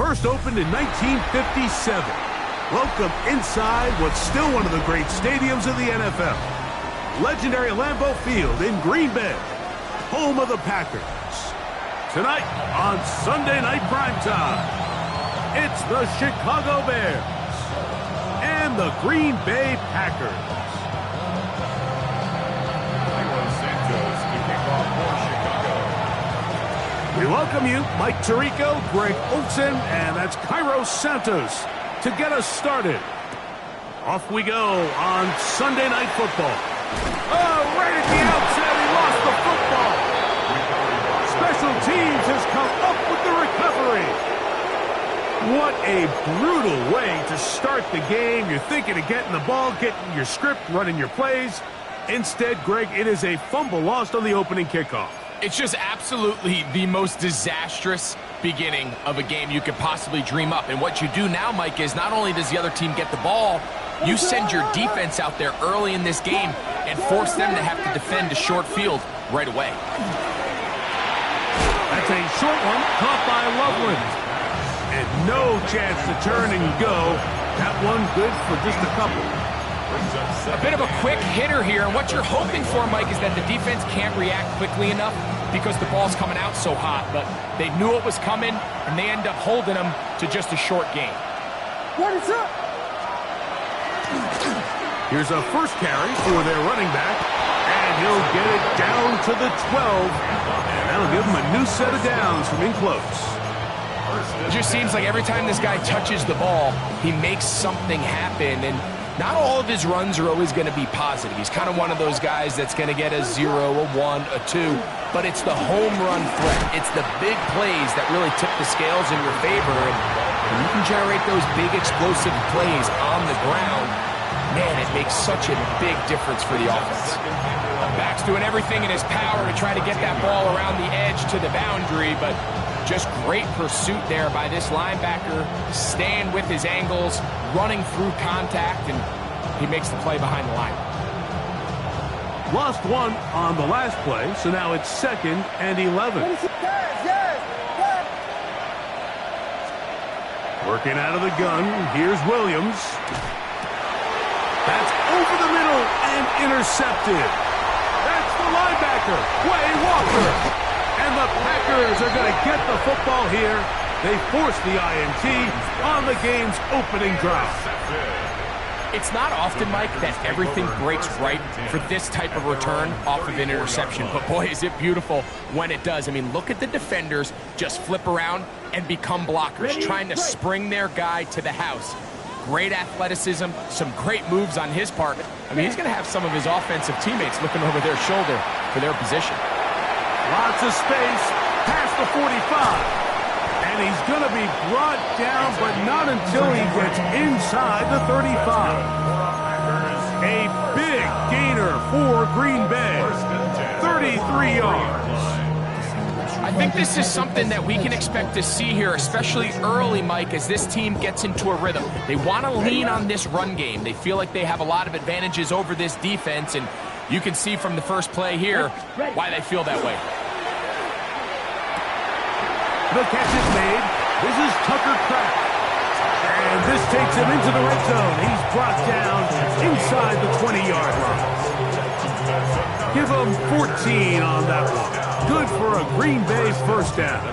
First opened in 1957. Welcome inside what's still one of the great stadiums of the NFL. Legendary Lambeau Field in Green Bay, home of the Packers. Tonight on Sunday Night Primetime, it's the Chicago Bears and the Green Bay Packers. We welcome you, Mike Tirico, Greg Olsen, and that's Cairo Santos to get us started. Off we go on Sunday Night Football. Oh, right at the outset, he lost the football. Special teams has come up with the recovery. What a brutal way to start the game. You're thinking of getting the ball, getting your script, running your plays. Instead, Greg, it is a fumble lost on the opening kickoff. It's just absolutely the most disastrous beginning of a game you could possibly dream up. And what you do now, Mike, is not only does the other team get the ball, you send your defense out there early in this game and force them to have to defend a short field right away. That's a short one, caught by Loveland. And no chance to turn and go. That one good for just a couple. A bit of a quick hitter here, and what you're hoping for, Mike, is that the defense can't react quickly enough because the ball's coming out so hot, but they knew it was coming, and they end up holding them to just a short game. What is up? Here's a first carry for their running back, and he'll get it down to the 12, and that'll give him a new set of downs from in close. It just seems like every time this guy touches the ball, he makes something happen, and not all of his runs are always going to be positive. He's kind of one of those guys that's going to get a 0, a 1, a 2, but it's the home run threat. It's the big plays that really tip the scales in your favor, and when you can generate those big explosive plays on the ground, man, it makes such a big difference for the offense. Back's doing everything in his power to try to get that ball around the edge to the boundary, but just great pursuit there by this linebacker, staying with his angles, running through contact, and he makes the play behind the line. Lost one on the last play, so now it's 2nd and 11. Working out of the gun, here's Williams. That's over the middle and intercepted. That's the linebacker, Quay Walker. And the Packers are going to get the football here. They force the INT on the game's opening drive. It's not often, Mike, that everything breaks right for this type of return off of an interception. But boy, is it beautiful when it does. I mean, look at the defenders just flip around and become blockers, trying to spring their guy to the house. Great athleticism, some great moves on his part. I mean, he's going to have some of his offensive teammates looking over their shoulder for their position. Lots of space past the 45. And he's going to be brought down, but not until he gets inside the 35. A big gainer for Green Bay. 33 yards. I think this is something that we can expect to see here, especially early, Mike, as this team gets into a rhythm. They want to lean on this run game. They feel like they have a lot of advantages over this defense, and you can see from the first play here why they feel that way. The catch is made. This is Tucker Kraft. And this takes him into the red zone. He's brought down inside the 20-yard line. Give him 14 on that one. Good for a Green Bay first down.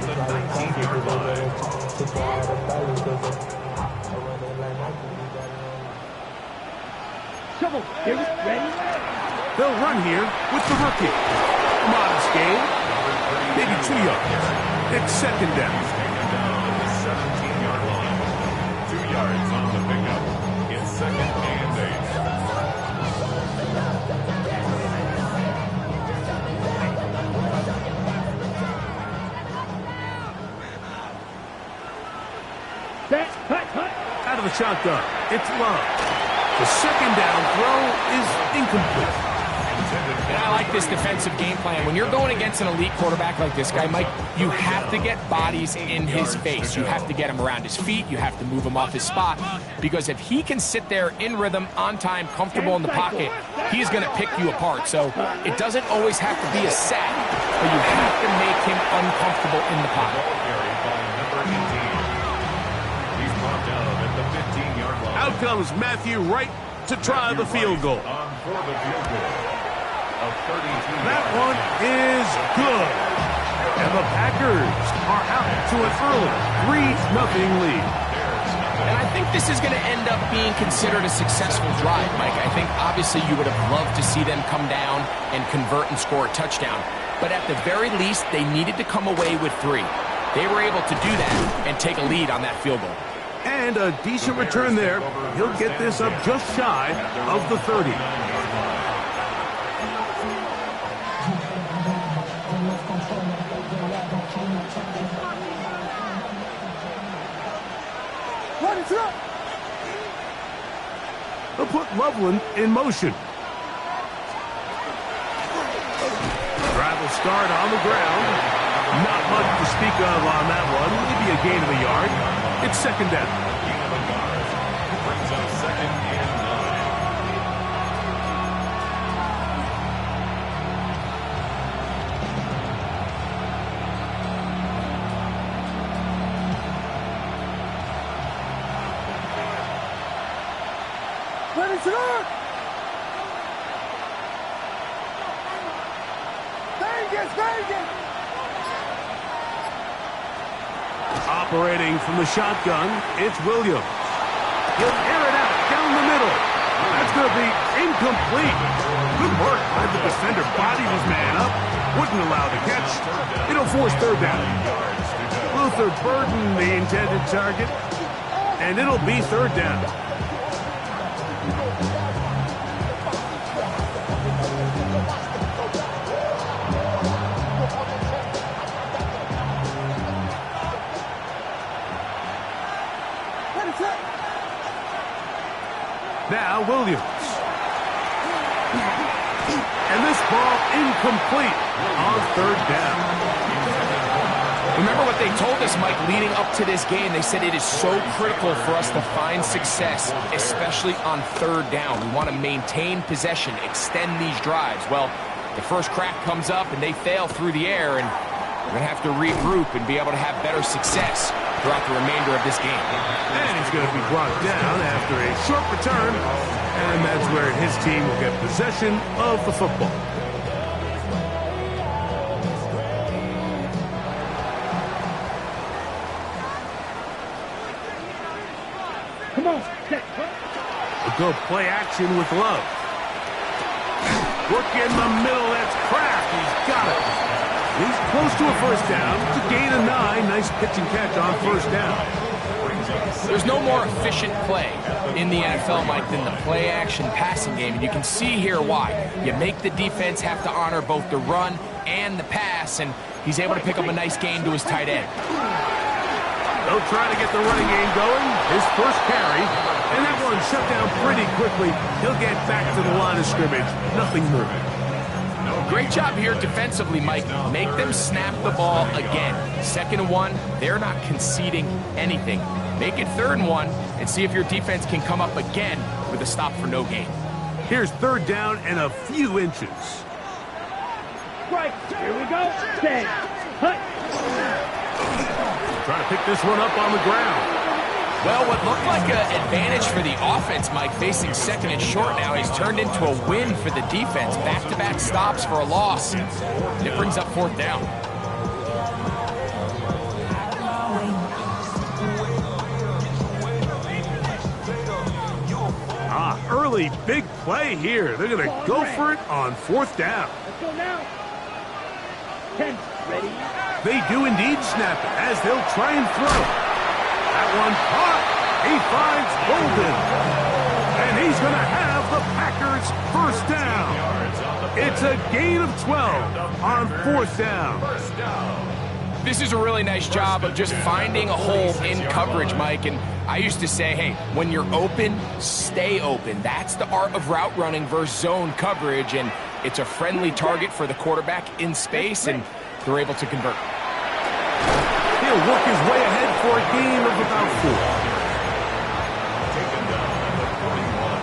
They'll run here with the rookie. Modest gain. Maybe 2 yards. It's 2nd down. 17-yard line. 2 yards on the pickup. It's 2nd and 8. Out of the shotgun. It's Love. The 2nd down throw is incomplete. And I like this defensive game plan. When you're going against an elite quarterback like this guy, Mike, you have to get bodies in his face. You have to get him around his feet. You have to move him off his spot. Because if he can sit there in rhythm, on time, comfortable in the pocket, he's going to pick you apart. So it doesn't always have to be a sack, but you have to make him uncomfortable in the pocket. 17-yard line. Out comes Matthew Wright to try the field goal. On for the field goal. A 32. That one is good. And the Packers are out to an early 3-0 lead. And I think this is going to end up being considered a successful drive, Mike. I think obviously you would have loved to see them come down and convert and score a touchdown. But at the very least, they needed to come away with 3. They were able to do that and take a lead on that field goal. And a decent return there. He'll get this up just shy of the 30. They'll put Loveland in motion. Drive will start on the ground. Not much to speak of on that one. Maybe a gain of a yard. It's second down. Gain of a yard. Brings up 2nd and 9. Operating from the shotgun, it's Williams. He'll air it out down the middle. That's going to be incomplete. Good work by the defender. Bodied his man up. Wouldn't allow the catch. It'll force third down. Luther Burden, the intended target. And it'll be third down. Now Williams. And this ball incomplete on third down. Remember what they told us, Mike, leading up to this game. They said it is so critical for us to find success, especially on third down. We want to maintain possession, extend these drives. Well, the first crack comes up and they fail through the air, and we're going to have to regroup and be able to have better success throughout the remainder of this game. And he's going to be brought down after a short return, and that's where his team will get possession of the football. Come on. A good play action with Love. Work in the middle, that's Kraft. He's got it. He's close to a first down. It's a gain of 9. Nice pitch and catch on first down. There's no more efficient play in the NFL, Mike, than the play-action passing game. And you can see here why. You make the defense have to honor both the run and the pass, and he's able to pick up a nice gain to his tight end. They'll try to get the running game going. His first carry, and that one shut down pretty quickly. He'll get back to the line of scrimmage. Nothing more. Great job here defensively, Mike. Make them snap the ball again. 2nd and 1, they're not conceding anything. Make it 3rd and 1 and see if your defense can come up again with a stop for no gain. Here's third down and a few inches. Right, here we go. Stay. Hut. Trying to pick this one up on the ground. Well, what looked like an advantage for the offense, Mike, facing 2nd and short now, has turned into a win for the defense. Back-to-back stops for a loss. It brings up 4th down. Early big play here. They're going to go for it on 4th down. Let's go now. 10. Ready? They do indeed snap it as they'll try and throw. That one caught. He finds Golden. And he's going to have the Packers first down. It's a gain of 12 on 4th down. This is a really nice job of just finding a hole in coverage, Mike. And I used to say, hey, when you're open, stay open. That's the art of route running versus zone coverage. And it's a friendly target for the quarterback in space, and they're able to convert. He'll work his way ahead for a gain of about 4. Taken down at the 41.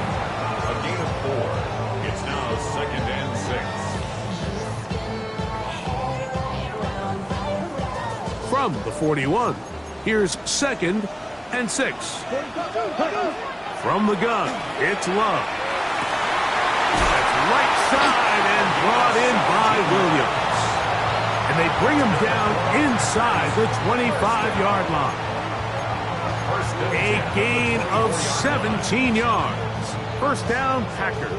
A gain of 4. It's now 2nd and 6. From the 41, here's 2nd and 6. From the gun, it's Love. That's right side and brought in by Williams. And they bring him down inside the 25-yard line. A gain of 17 yards. First down, Packers.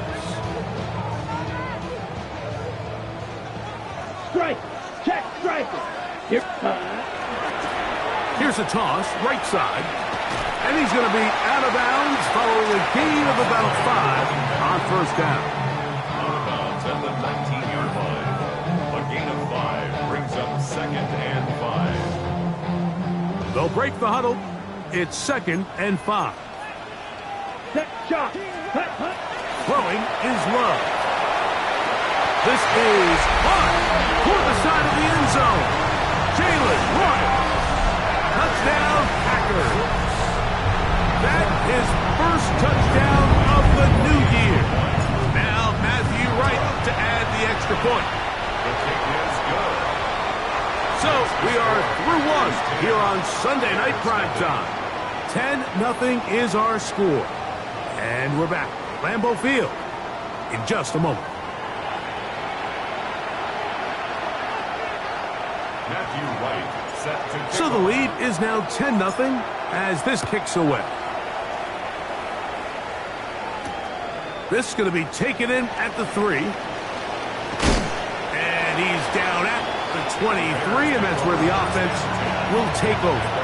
Strike. Check. Strike. Here's a toss, right side. And he's going to be out of bounds following a gain of about 5 on first down. Out of bounds at the 19-yard line. A gain of 5 brings up 2nd and 5. They'll break the huddle. It's 2nd and 5. Set shot. Throwing is Love. This is caught toward the side of the end zone. Jalen Royal. Touchdown, Packers. That is first touchdown of the new year. Now Matthew Wright to add the extra point. The kick is good. So we are through one here on Sunday Night Primetime. 10-0 is our score. And we're back at Lambeau Field in just a moment. Matthew Wright set to kick So the lead is now 10-0 as this kicks away. This is going to be taken in at the 3. And he's down at the 23, and that's where the offense will take over.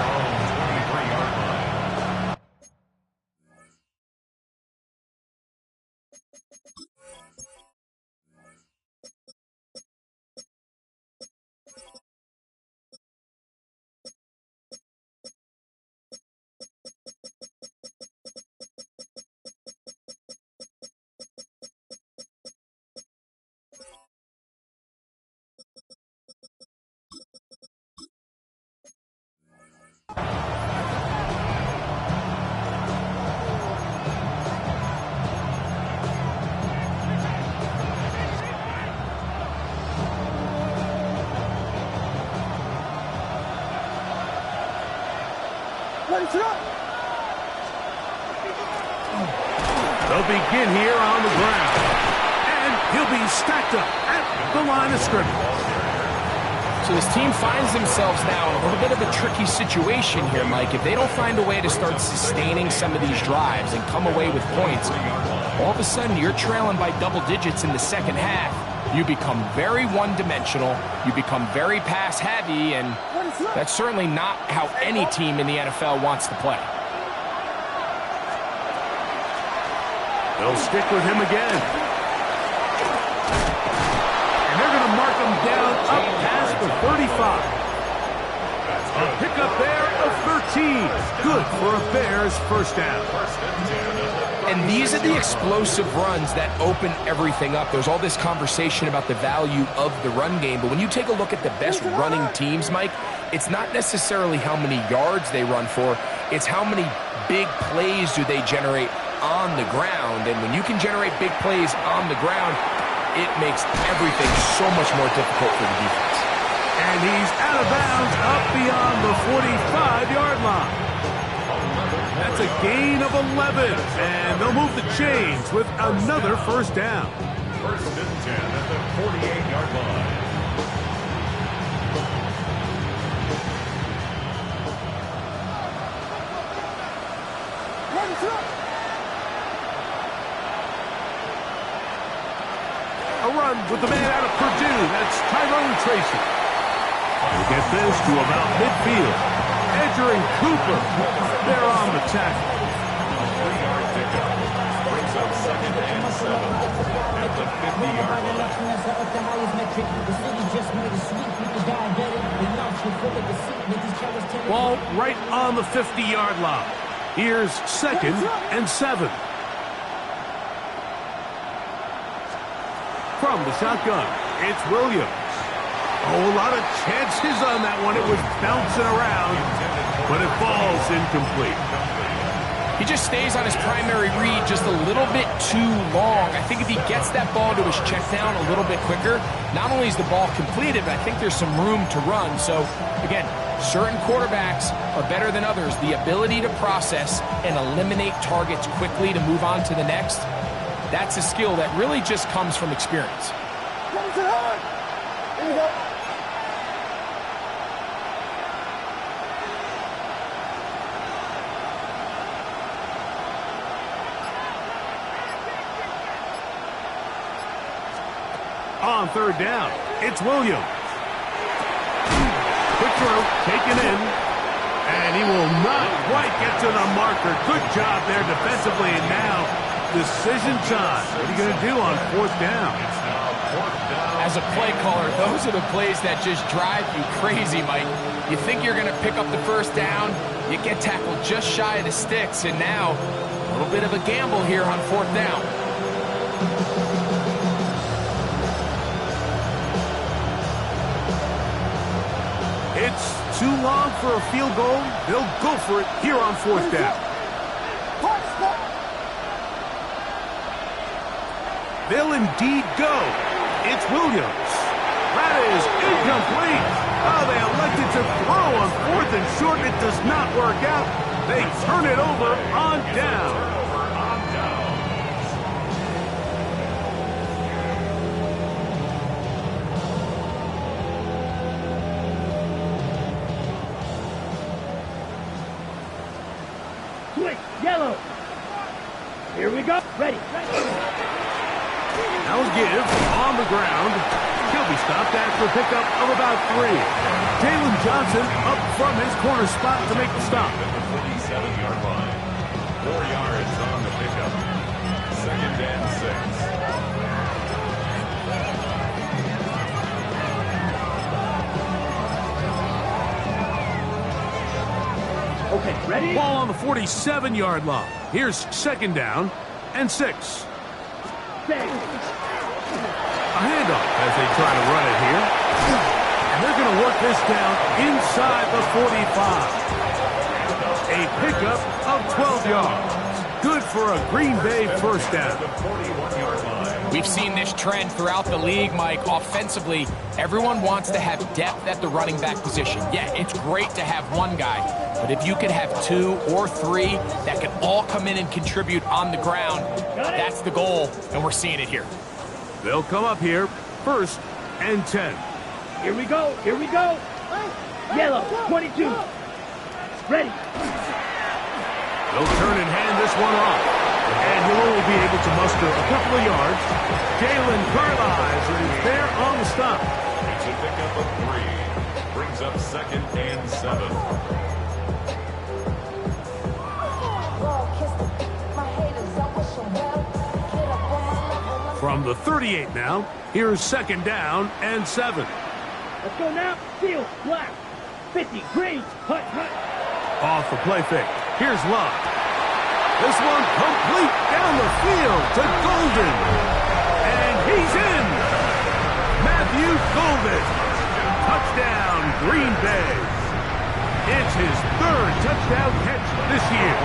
They'll begin here on the ground. And he'll be stacked up at the line of scrimmage. So this team finds themselves now in a little bit of a tricky situation here, Mike. If they don't find a way to start sustaining some of these drives and come away with points, all of a sudden you're trailing by double digits in the second half. You become very one-dimensional. You become very pass-heavy, and that's certainly not how any team in the NFL wants to play. They'll stick with him again. And they're going to mark him down up past the 35. A pickup there of 13. Good for a Bears first down. And these are the explosive runs that open everything up. There's all this conversation about the value of the run game, but when you take a look at the best running teams, Mike, it's not necessarily how many yards they run for, it's how many big plays do they generate on the ground. And when you can generate big plays on the ground, it makes everything so much more difficult for the defense. And he's out of bounds up beyond the 45-yard line. That's a gain of 11, and they'll move the chains with another first down. First and 10 at the 48-yard line. A run with the man out of Purdue. That's Tyrone Tracy. We'll get this to about midfield. Edger and Cooper, they're on the tackle. 3-yard pickup brings up 2nd and 7 at the 50-yard line. Ball right on the 50-yard line. Here's 2nd and 7. From the shotgun, it's Williams. Oh, a lot of chances on that one. It was bouncing around, but it falls incomplete. He just stays on his primary read just a little bit too long. I think if he gets that ball to his check down a little bit quicker, not only is the ball completed, but I think there's some room to run. So, again, certain quarterbacks are better than others. The ability to process and eliminate targets quickly to move on to the next, that's a skill that really just comes from experience. Here we go. On third down, it's Williams. Quick throw, taken in, and he will not quite get to the marker. Good job there defensively, and now decision time. What are you going to do on fourth down? As a play caller, those are the plays that just drive you crazy, Mike. You think you're going to pick up the first down, you get tackled just shy of the sticks, and now a little bit of a gamble here on fourth down. It's too long for a field goal. They'll go for it here on fourth down. They'll indeed go. It's Williams. That is incomplete. Oh, they elected to throw on fourth and short. It does not work out. They turn it over on down. Yellow. Here we go. Ready. Now a give on the ground. He'll be stopped after a pickup of about 3. Jalen Johnson up from his corner spot to make the stop. At the 47-yard line. 4 yards on the pickup. Second and 6. Okay, ready? Ball on the 47-yard line. Here's second down and 6. A handoff as they try to run it here. And they're going to work this down inside the 45. A pickup of 12 yards. Good for a Green Bay first down. We've seen this trend throughout the league, Mike. Offensively, everyone wants to have depth at the running back position. Yeah, it's great to have one guy, but if you could have 2 or 3 that can all come in and contribute on the ground, that's the goal, and we're seeing it here. They'll come up here, first and 10. Here we go. Here we go. Yellow, 22. Ready. They'll turn and hand this one off. And he'll only be able to muster a couple of yards. Jalen Carlisle is there on the stop. It's a pickup of 3. Brings up second and 7. From the 38 now, here's second down and 7. Let's go now. Field, black. 50, green. Hut, hut. Off the play fake. Here's Love. This one complete down the field to Golden. And he's in. Matthew Golden. Touchdown, Green Bay. It's his 3rd touchdown catch this year.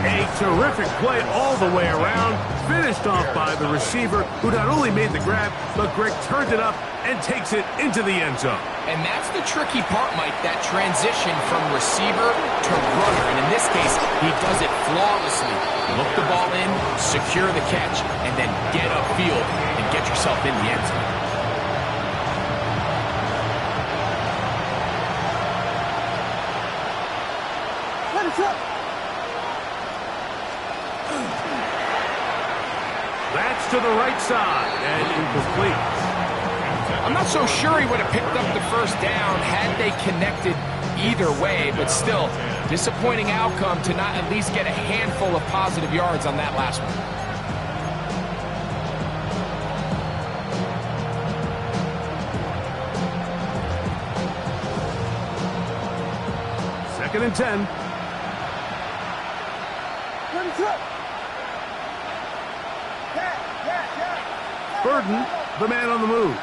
A terrific play all the way around. Finished off by the receiver, who not only made the grab, but Greg turned it up and takes it into the end zone. And that's the tricky part, Mike, that transition from receiver to runner. And in this case, he does it flawlessly. Look the ball in, secure the catch, and then get upfield and get yourself in the end zone. Let it up. That's to the right side and incomplete. I'm not so sure he would have picked up the first down had they connected either way, but still, disappointing outcome to not at least get a handful of positive yards on that last one. Second and 10. Let it up. Burden, the man on the move.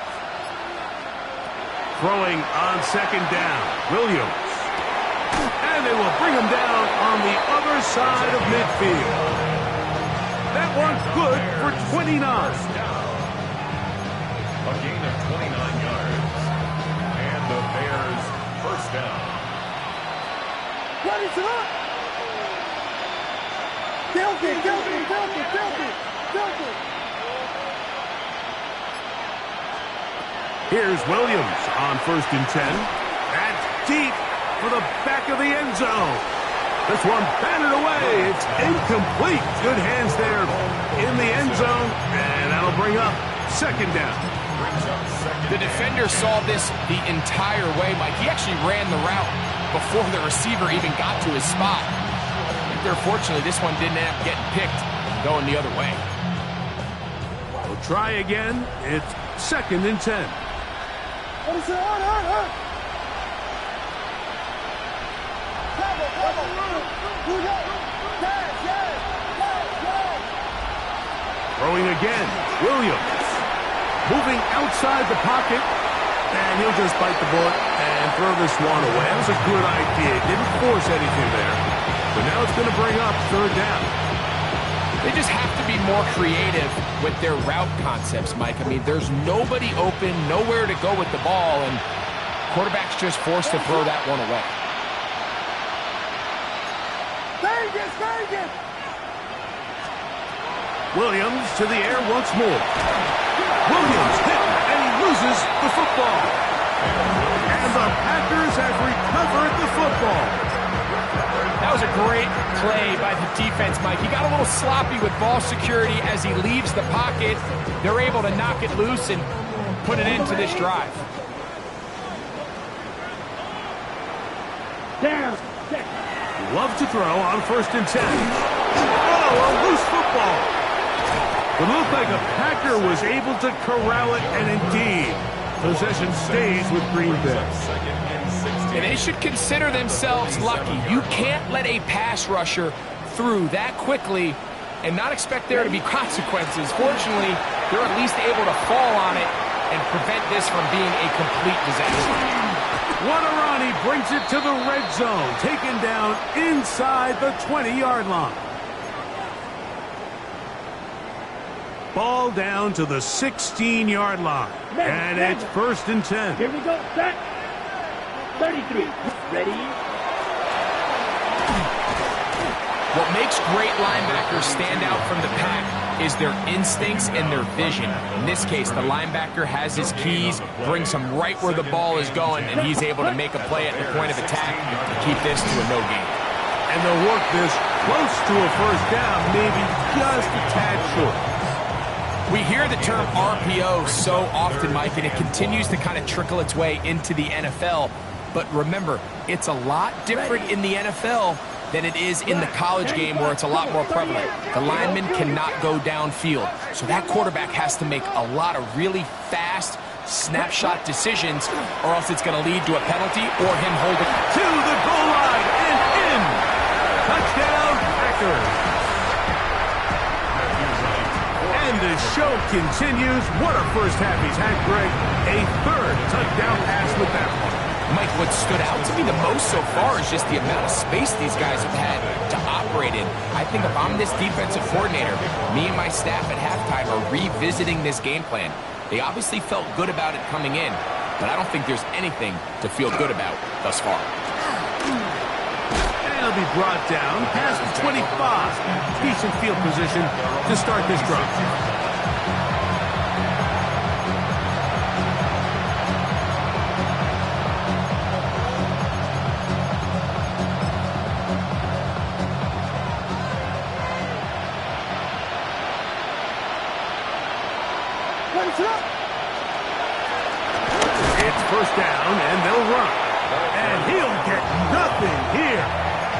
Throwing on second down. Williams. And they will bring him down on the other side of midfield. That one's good for 29. First down. A gain of 29 yards. And the Bears first down. Ready to look. Filthy. Here's Williams on 1st and 10. That's deep for the back of the end zone. This one batted away. It's incomplete. Good hands there in the end zone. And that'll bring up 2nd down. The defender saw this the entire way, Mike. He actually ran the route before the receiver even got to his spot. Unfortunately, this one didn't end up getting picked, going the other way. We'll try again. It's 2nd and 10. What is it? On. Throwing again. Williams. Moving outside the pocket. And he'll just bite the bullet and throw this one away. That was a good idea. Didn't force anything there. But now it's going to bring up 3rd down. They just have to be more creative with their route concepts, Mike. I mean, there's nobody open, nowhere to go with the ball, and quarterback's just forced to throw that one away. Vegas. Williams to the air once more. Williams hit, and he loses the football. And the Packers have recovered the football. That was a great play by the defense, Mike. He got a little sloppy with ball security as he leaves the pocket. They're able to knock it loose and put it into this drive. Down. Love to throw on 1st and 10. Oh, a loose football. It looked like a Packer was able to corral it, and indeed, possession stays with Green Bay. And they should consider themselves lucky. You can't let a pass rusher through that quickly and not expect there to be consequences. Fortunately, they're at least able to fall on it and prevent this from being a complete disaster. Waterani brings it to the red zone, taken down inside the 20-yard line. Ball down to the 16-yard line. And it's 1st and 10. Here we go. Set. 33. Ready? What makes great linebackers stand out from the pack is their instincts and their vision. In this case, the linebacker has his keys, brings him right where the ball is going, and he's able to make a play at the point of attack to keep this to a no gain. And they'll work this close to a 1st down, maybe just a tad short. We hear the term RPO so often, Mike, and it continues to kind of trickle its way into the NFL. But remember, it's a lot different in the NFL than it is in the college game where it's a lot more prevalent. The lineman cannot go downfield, so that quarterback has to make a lot of really fast snapshot decisions, or else it's going to lead to a penalty or him holding to the goal line and in. Touchdown, Packers. And the show continues. What a first half he's had, Greg. A 3rd touchdown pass with that one. Mike, what stood out to me the most so far is just the amount of space these guys have had to operate in. I think if I'm this defensive coordinator, me and my staff at halftime are revisiting this game plan. They obviously felt good about it coming in, but I don't think there's anything to feel good about thus far. And he'll be brought down past the 25. Decent field position to start this drive. It's 1st down, and they'll run. And he'll get nothing here.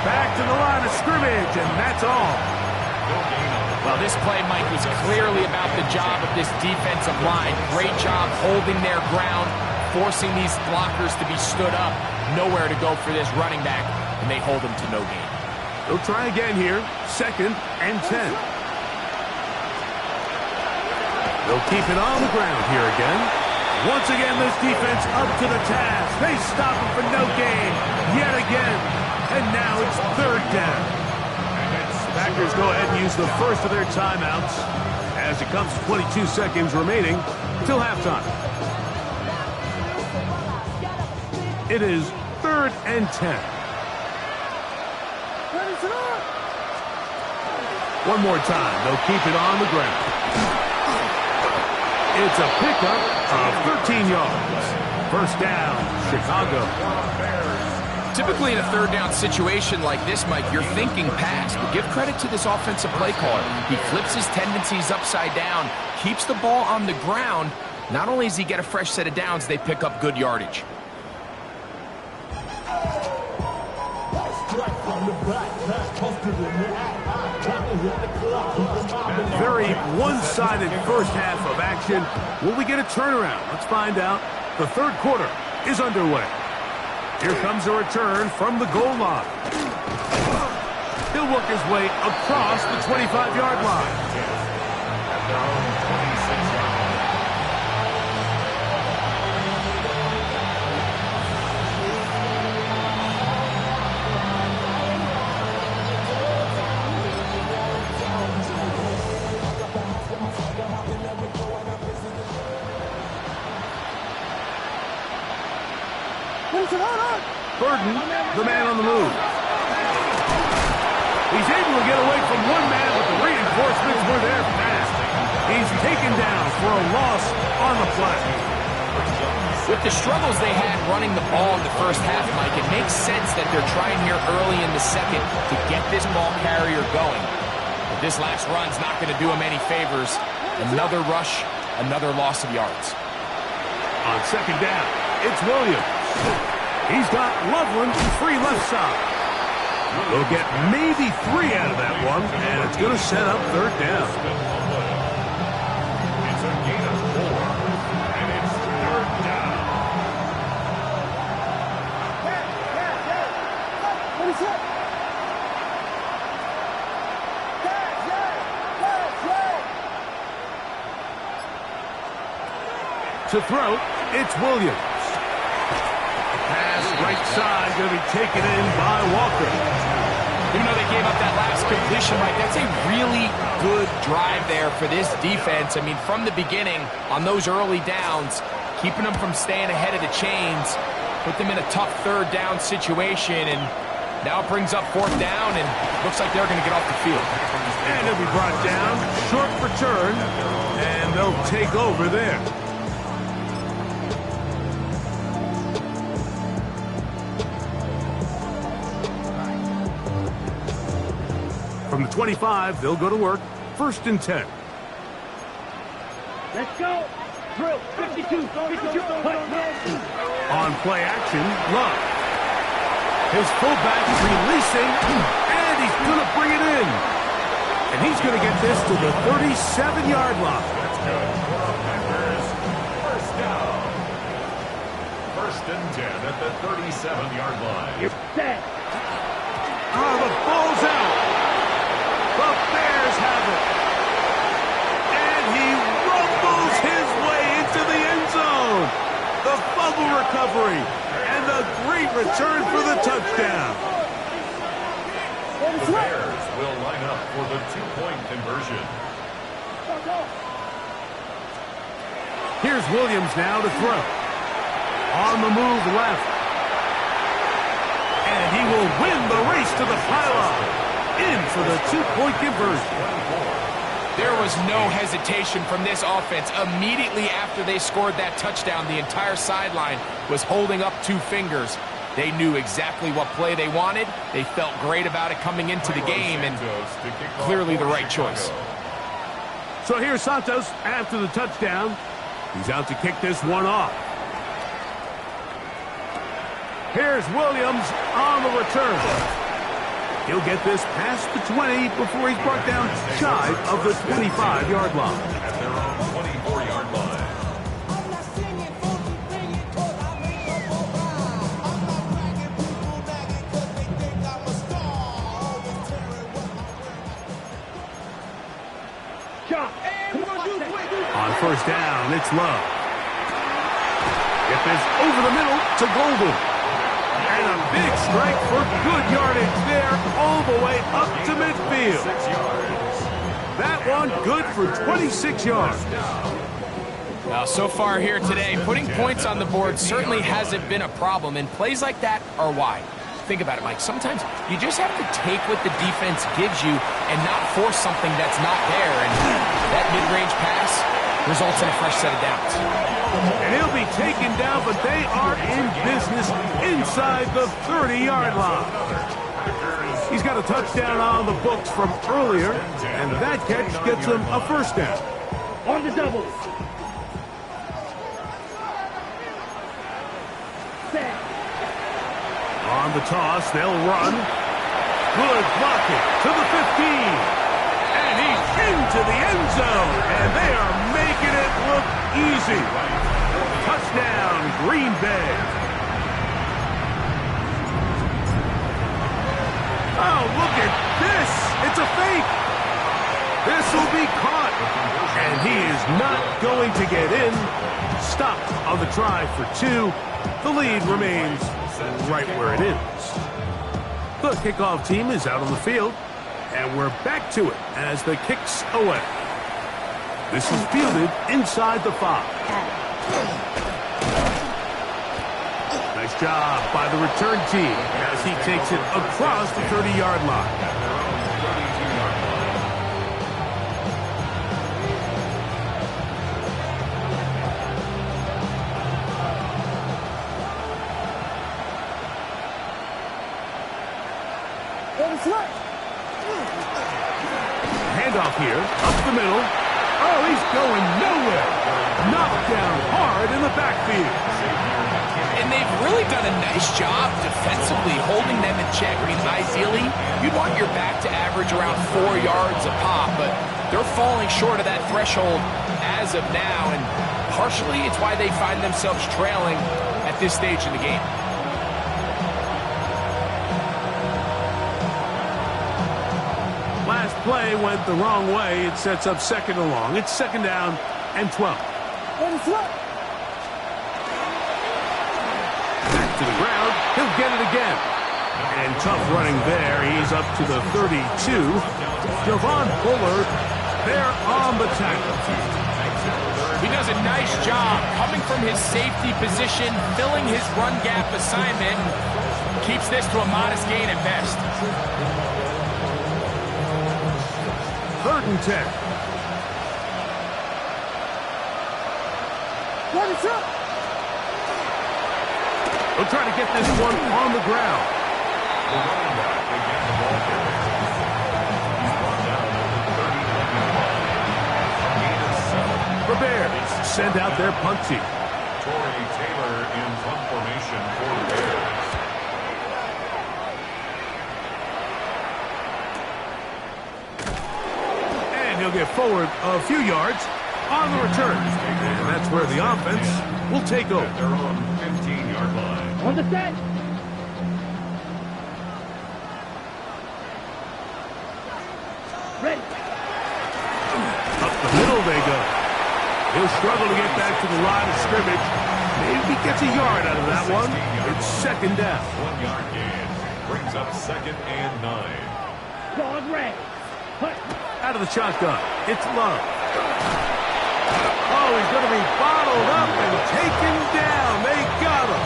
Back to the line of scrimmage, and that's all. Well, this play, Mike, was clearly about the job of this defensive line. Great job holding their ground, forcing these blockers to be stood up. Nowhere to go for this running back, and they hold him to no gain. They'll try again here. 2nd and 10. They'll keep it on the ground here again. Once again, this defense up to the task. They stop him for no gain. Yet again. And now it's third down. Packers go ahead and use the first of their timeouts as it comes to 22 seconds remaining till halftime. It is third and 10. One more time. They'll keep it on the ground. It's a pickup of 13 yards. First down, Chicago. Typically in a third down situation like this, Mike, you're thinking pass, but give credit to this offensive play caller. He flips his tendencies upside down, keeps the ball on the ground. Not only does he get a fresh set of downs, they pick up good yardage. Very one-sided first half of action. Will we get a turnaround? Let's find out. The third quarter is underway. Here comes a return from the goal line. He'll work his way across the 25-yard line. At their own 26-yard line. Burden, the man on the move. He's able to get away from one man, but the reinforcements were there fast. He's taken down for a loss on the play. With the struggles they had running the ball in the first half, Mike, it makes sense that they're trying here early in the second to get this ball carrier going. But this last run's not going to do him any favors. Another rush, another loss of yards. On second down, it's Williams. He's got Loveland free left side. They'll get maybe 3 out of that one, and it's going to set up third down. It's a gain of 4, and it's third down. To throw, it's Williams. Pass right side, going to be taken in by Walker. Even though they gave up that last completion, Mike, that's a really good drive there for this defense. I mean, from the beginning, on those early downs, keeping them from staying ahead of the chains, put them in a tough third down situation, and now it brings up fourth down, and looks like they're going to get off the field. And he'll be brought down, short return, and they'll take over there. From the 25, they'll go to work. First and 10. Let's go. Drill. 52. On play action, Love. His fullback releasing, and he's going to bring it in. And he's going to get this to the 37-yard line. That's good. Packers, first down. First and 10 at the 37-yard line. You're set. The ball's out. The Bears have it. And he rumbles his way into the end zone. The fumble recovery and the great return for the touchdown. The Bears will line up for the two-point conversion. Here's Williams now to throw. On the move left. And he will win the race to the pylon. In for the two-point conversion. There was no hesitation from this offense. Immediately after they scored that touchdown, the entire sideline was holding up 2 fingers. They knew exactly what play they wanted. They felt great about it coming into the game, and clearly the right choice. So here's Santos after the touchdown. He's out to kick this one off. Here's Williams on the return. He'll get this past the 20 before he's brought down shy of the 25-yard line. At their own 24-yard line. On first down, it's Love. Get this over the middle to Golden. And a big strike for good yardage there, all the way up to midfield. 6 yards. That one good for 26 yards. Now, so far here today, putting points on the board certainly hasn't been a problem, and plays like that are why. Think about it, Mike. Sometimes you just have to take what the defense gives you and not force something that's not there, and that mid-range pass results in a fresh set of downs. And he'll be taken down, but they are in business inside the 30-yard line. He's got a touchdown on the books from earlier, and that catch gets him a first down. On the double. Set. On the toss, they'll run. Good blocking to the 15. And he's into the end zone. And they are making it look easy. Touchdown, Green Bay. Oh, look at this. It's a fake. This will be caught. And he is not going to get in. Stopped on the try for 2. The lead remains right where it is. The kickoff team is out on the field, and we're back to it as the kick's away. This is fielded inside the 5. Nice job by the return team as he takes it across the 30-yard line. Handoff here, up the middle. Oh, he's going nowhere. Knocked down hard in the backfield. And they've really done a nice job defensively holding them in check. I mean, ideally, you'd want your back to average around 4 yards a pop, but they're falling short of that threshold as of now, and partially it's why they find themselves trailing at this stage in the game. Last play went the wrong way. It sets up second and long. It's second down and 12. Back to the ground. He'll get it again. And tough running there. He's up to the 32. Javon Bullard there on the tackle. He does a nice job coming from his safety position, filling his run gap assignment, keeps this to a modest gain at best. 3rd and 10. He'll try to get this one on the ground. The running back will get the ball carrier. He's brought down at the 39-yard line. Gain of 7. The Bears send out their punt team. Torrey Taylor in punt formation for the Bears. He'll get forward a few yards on the return. And that's where the offense will take over. At their own 15-yard line. On the set. Ready. Up the middle they go. He'll struggle to get back to the line of scrimmage. Maybe he gets a yard out of that one. It's second down. 1-yard gain. Brings up second and 9. Dog red. Hut. Out of the shotgun. It's Love. Oh, he's going to be bottled up and taken down. They got him.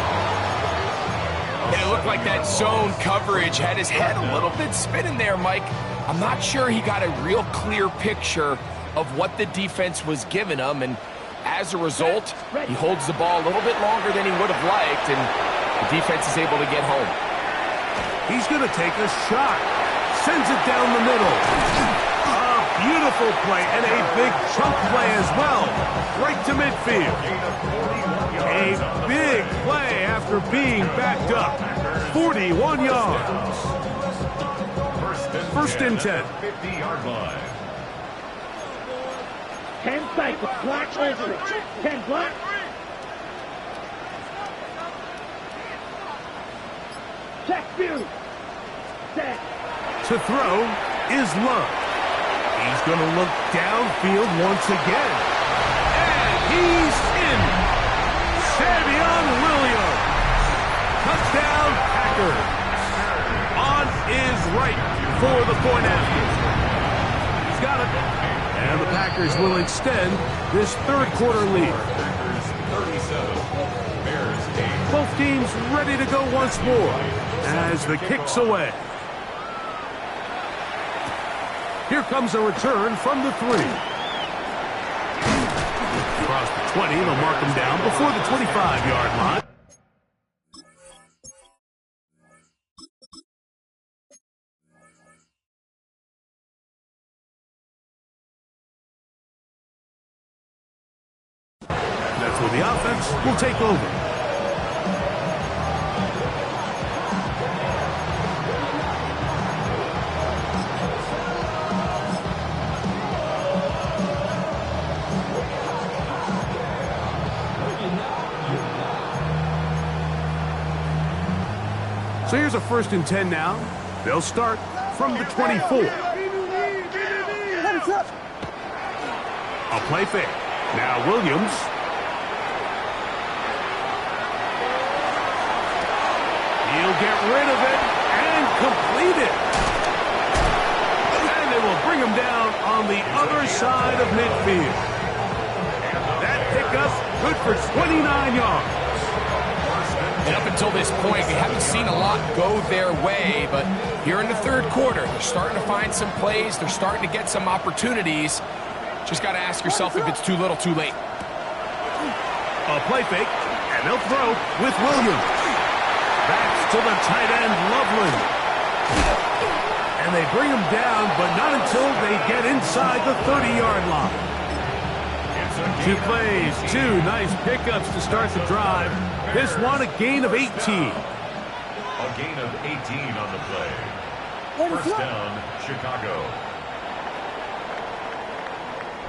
And it looked like that zone coverage had his head a little bit spinning there, Mike. I'm not sure he got a real clear picture of what the defense was giving him, and as a result, he holds the ball a little bit longer than he would have liked, and the defense is able to get home. He's going to take a shot. Sends it down the middle. Beautiful play and a big chunk play as well. Right to midfield. A big play after being backed up. 41 yards. First and 10. 50-yard line. 10 cycles. Block over it. 10 block. Check view. Set. To throw is Love. He's going to look downfield once again. And he's in. Savion Williams. Touchdown, kicker. On is right for the point after. He's got it. And the Packers will extend this third quarter lead. Packers 37, Bears 8. Both teams ready to go once more as the kick's away. Here comes a return from the 3. Across the 20, they'll mark him down before the 25-yard line. That's where the offense will take over. So here's a 1st and 10 now. They'll start from the 24. A play fake. Now Williams. He'll get rid of it and complete it. And they will bring him down on the other side of midfield. That pickup good for 29 yards. And up until this point, we haven't seen a lot go their way, but here in the third quarter, they're starting to find some plays. They're starting to get some opportunities. Just got to ask yourself if it's too little, too late. A play fake, and they'll throw with Williams. That's to the tight end, Loveland. And they bring him down, but not until they get inside the 30-yard line. 2 plays, 2 nice pickups to start the drive. This one, a gain of 18. A gain of 18 on the play. 1st down, Chicago.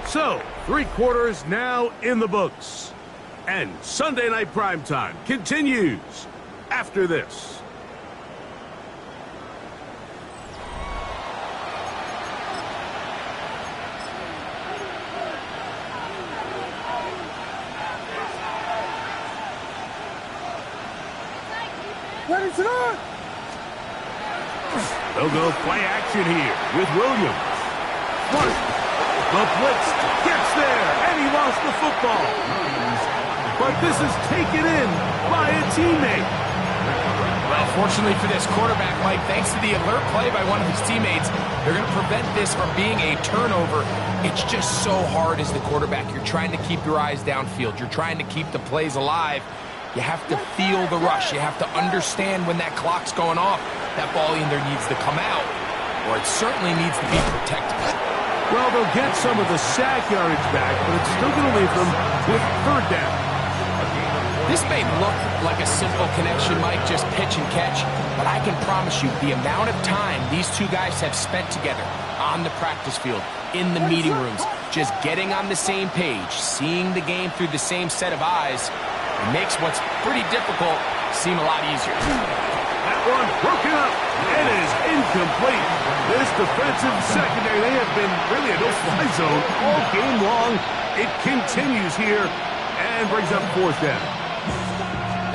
So, 3 quarters now in the books. And Sunday Night Primetime continues after this. Ready to run! They'll go play action here with Williams. Smart. The blitz gets there, and he lost the football. But this is taken in by a teammate. Well, fortunately for this quarterback, Mike, thanks to the alert play by one of his teammates, they're going to prevent this from being a turnover. It's just so hard as the quarterback. You're trying to keep your eyes downfield. You're trying to keep the plays alive. You have to feel the rush. You have to understand when that clock's going off. That ball either needs to come out, or it certainly needs to be protected. Well, they'll get some of the sack yardage back, but it's still going to leave them with 3rd down. This may look like a simple connection, Mike, just pitch and catch, but I can promise you the amount of time these 2 guys have spent together on the practice field, in the meeting rooms, just getting on the same page, seeing the game through the same set of eyes, it makes what's pretty difficult seem a lot easier. That one broken up. It is incomplete. This defensive secondary, they have been really a no-fly zone all game long. It continues here and brings up 4th down.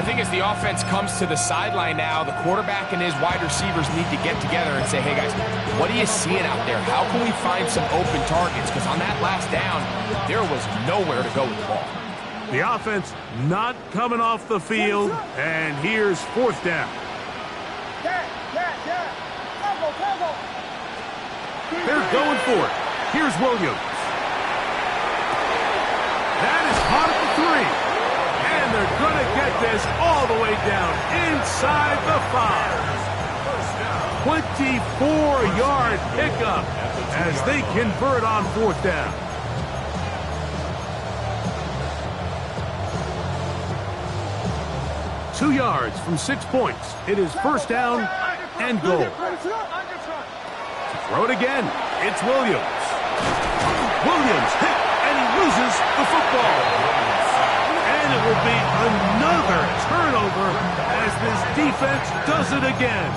I think as the offense comes to the sideline now, the quarterback and his wide receivers need to get together and say, hey guys, what are you seeing out there? How can we find some open targets? Because on that last down, there was nowhere to go with the ball. The offense not coming off the field, and here's 4th down. They're going for it. Here's Williams. That is hot at the 3. And they're going to get this all the way down inside the 5. 24-yard pickup as they convert on 4th down. 2 yards from 6 points. It is 1st down and goal. Throw it again. It's Williams. Williams hit, and he loses the football. And it will be another turnover as this defense does it again.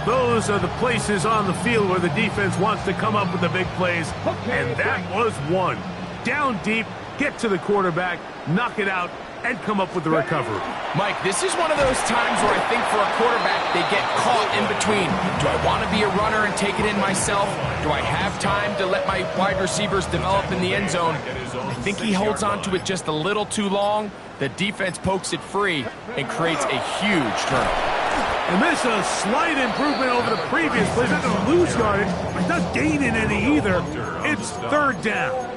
Those are the places on the field where the defense wants to come up with the big plays, and that was one. Down deep, get to the quarterback, knock it out, and come up with the recovery. Mike, this is one of those times where I think for a quarterback, they get caught in between. Do I want to be a runner and take it in myself? Do I have time to let my wide receivers develop in the end zone? I think he holds on to it just a little too long. The defense pokes it free and creates a huge turnover. And this is a slight improvement over the previous play. He's not going to lose yardage, but he's not gaining any either. It's third down.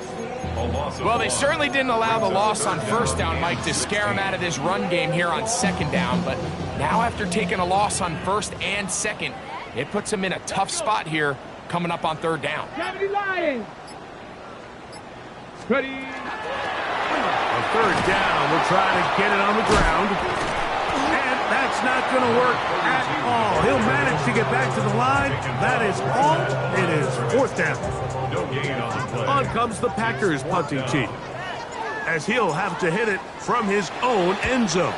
Well, they certainly didn't allow the loss on first down, Mike, to scare him out of this run game here on second down. But now after taking a loss on first and second, it puts him in a tough spot here coming up on third down. Lions. Ready. On third down, we'll try to get it on the ground. And that's not going to work at all. He'll manage to get back to the line. That is all. It is fourth down. No gain on the play. On comes the Packers punting team, as he'll have to hit it from his own end zone.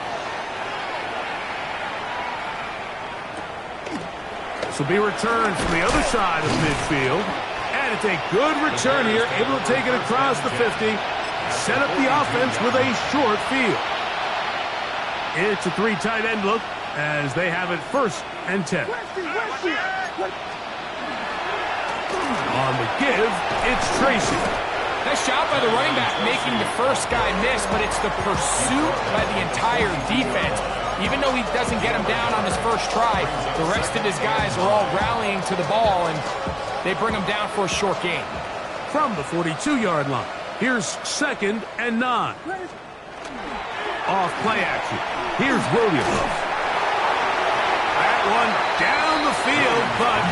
This will be returned from the other side of midfield. And it's a good return here, able to take it across the 50, set up the offense with a short field. It's a three tight end look as they have it first and 10. On the give, it's Tracy. Nice job by the running back making the first guy miss, but it's the pursuit by the entire defense. Even though he doesn't get him down on his first try, the rest of his guys are all rallying to the ball, and they bring him down for a short gain. From the 42-yard line, here's second and 9. Off play action. Here's Williams. That one down the field, but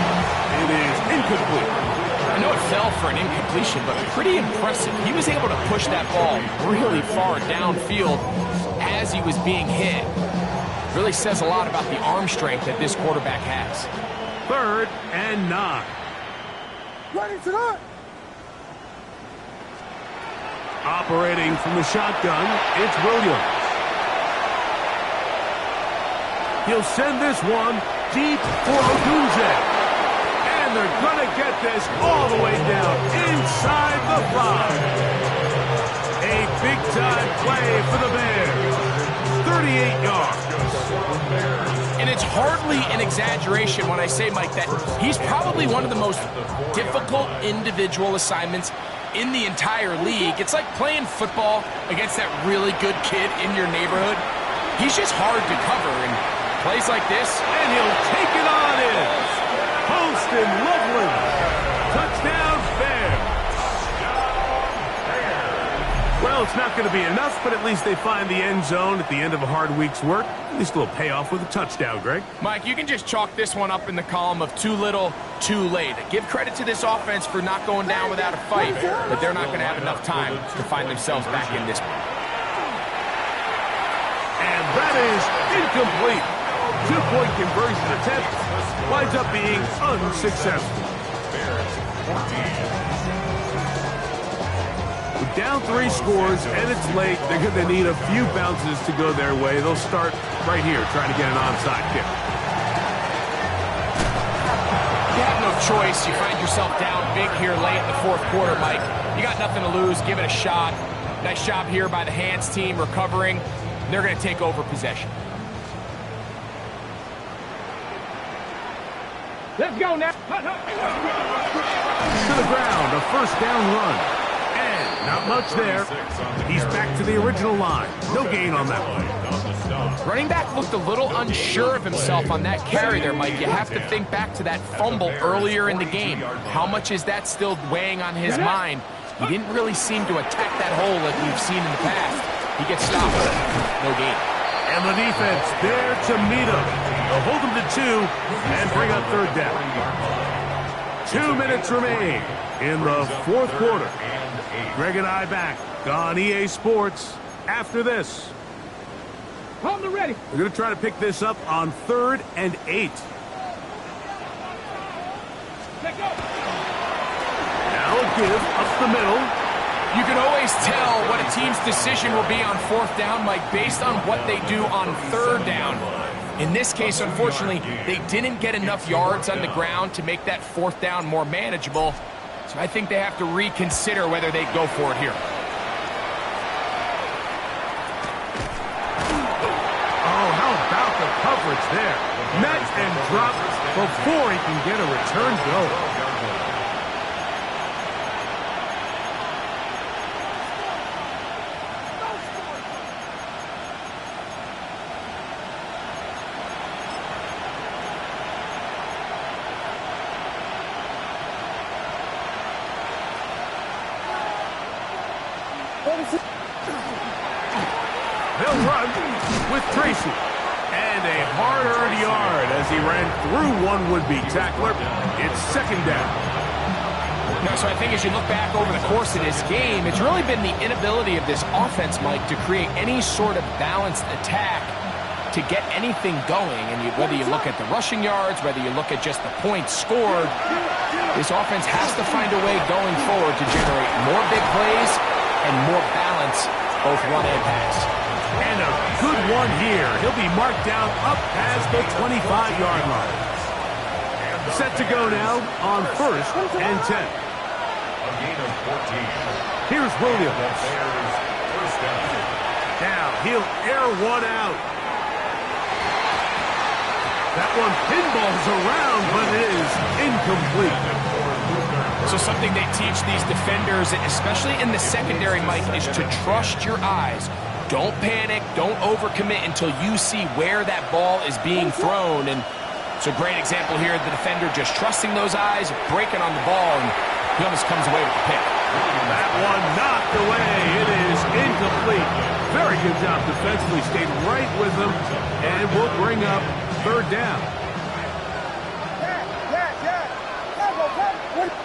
it is incomplete. I know it fell for an incompletion, but pretty impressive. He was able to push that ball really far downfield as he was being hit. Really says a lot about the arm strength that this quarterback has. Third and 9. Ready to run. Operating from the shotgun, it's Williams. He'll send this one deep for Odunze. And they're going to get this all the way down inside the 5. A big-time play for the Bears. 38 yards. And it's hardly an exaggeration when I say, Mike, that he's probably one of the most difficult individual assignments in the entire league. It's like playing football against that really good kid in your neighborhood. He's just hard to cover, and plays like this, and he'll take it on in. Post and Loveland. Touchdown, Bears. Well, it's not going to be enough, but at least they find the end zone at the end of a hard week's work. At least a little payoff with a touchdown, Greg. Mike, you can just chalk this one up in the column of too little, too late. Give credit to this offense for not going down without a fight, but they're not going to have enough time to find themselves back in this one. And that is incomplete. Two-point conversion attempt winds up being unsuccessful. With down 3 scores and it's late, they're going to need a few bounces to go their way. They'll start right here trying to get an onside kick. You have no choice. You find yourself down big here late in the fourth quarter, Mike. You got nothing to lose. Give it a shot. Nice job here by the hands team recovering. They're going to take over possession. Let's go now. To the ground, a first down run. And not much there. He's back to the original line. No gain on that one. Running back looked a little unsure of himself on that carry there, Mike. You have to think back to that fumble earlier in the game. How much is that still weighing on his mind? He didn't really seem to attack that hole like we've seen in the past. He gets stopped. No gain. And the defense there to meet him. They'll hold him to 2 and bring up third down. 2 minutes remain in the fourth quarter. Greg and I back on EA Sports after this. Hold them ready. We're going to try to pick this up on 3rd and 8. Now a give up the middle. You can always tell what a team's decision will be on 4th down, Mike, based on what they do on 3rd down. In this case, unfortunately, they didn't get enough yards on the ground to make that 4th down more manageable. So I think they have to reconsider whether they go for it here. there. Met and dropped before he can get a return go. They'll run with Tracy. And a hard-earned yard as he ran through one would-be tackler. It's second down. So I think as you look back over the course of this game, it's really been the inability of this offense, Mike, to create any sort of balanced attack to get anything going. And whether you look at the rushing yards, whether you look at just the points scored, this offense has to find a way going forward to generate more big plays and more balance, both run and pass. And a good one here. He'll be marked down up past the 25-yard line. Set to go now on 1st and 10. A gain of 14. Here's Williams. First down. Now he'll air one out. That one pinballs around, but it is incomplete. So something they teach these defenders, especially in the secondary, Mike, is to trust your eyes. Don't panic, don't overcommit until you see where that ball is being thrown. And it's a great example here, the defender just trusting those eyes, breaking on the ball, and he almost comes away with the pick. That one knocked away. It is incomplete. Very good job defensively. Stayed right with them, and we'll bring up third down.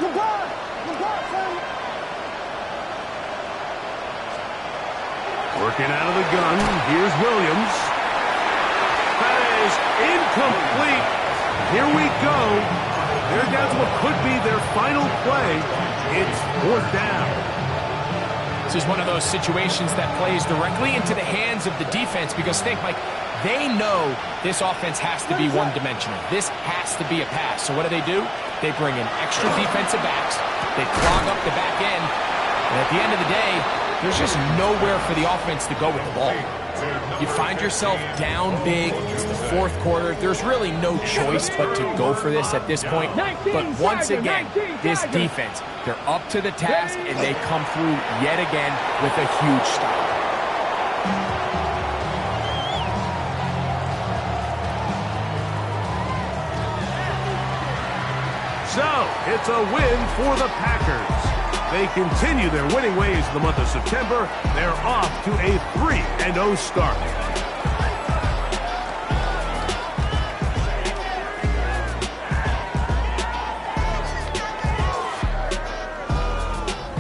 You're gone, son. Working out of the gun. Here's Williams. That is incomplete. Here we go. They're down to what could be their final play. It's fourth down. This is one of those situations that plays directly into the hands of the defense because think, Mike, they know this offense has to be one-dimensional. This has to be a pass. So what do? They bring in extra defensive backs. They clog up the back end. And at the end of the day, there's just nowhere for the offense to go with the ball. You find yourself down big. It's the fourth quarter. There's really no choice but to go for this at this point. But once again, this defense, they're up to the task, and they come through yet again with a huge stop. So, it's a win for the Packers. They continue their winning ways in the month of September. They're off to a 3-0 start.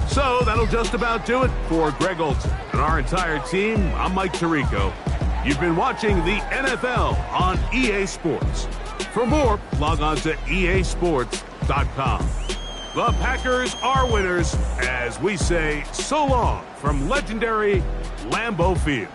So, that'll just about do it for Greg Olson and our entire team. I'm Mike Tirico. You've been watching the NFL on EA Sports. For more, log on to easports.com. The Packers are winners as we say so long from legendary Lambeau Field.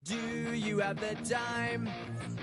Do you have the time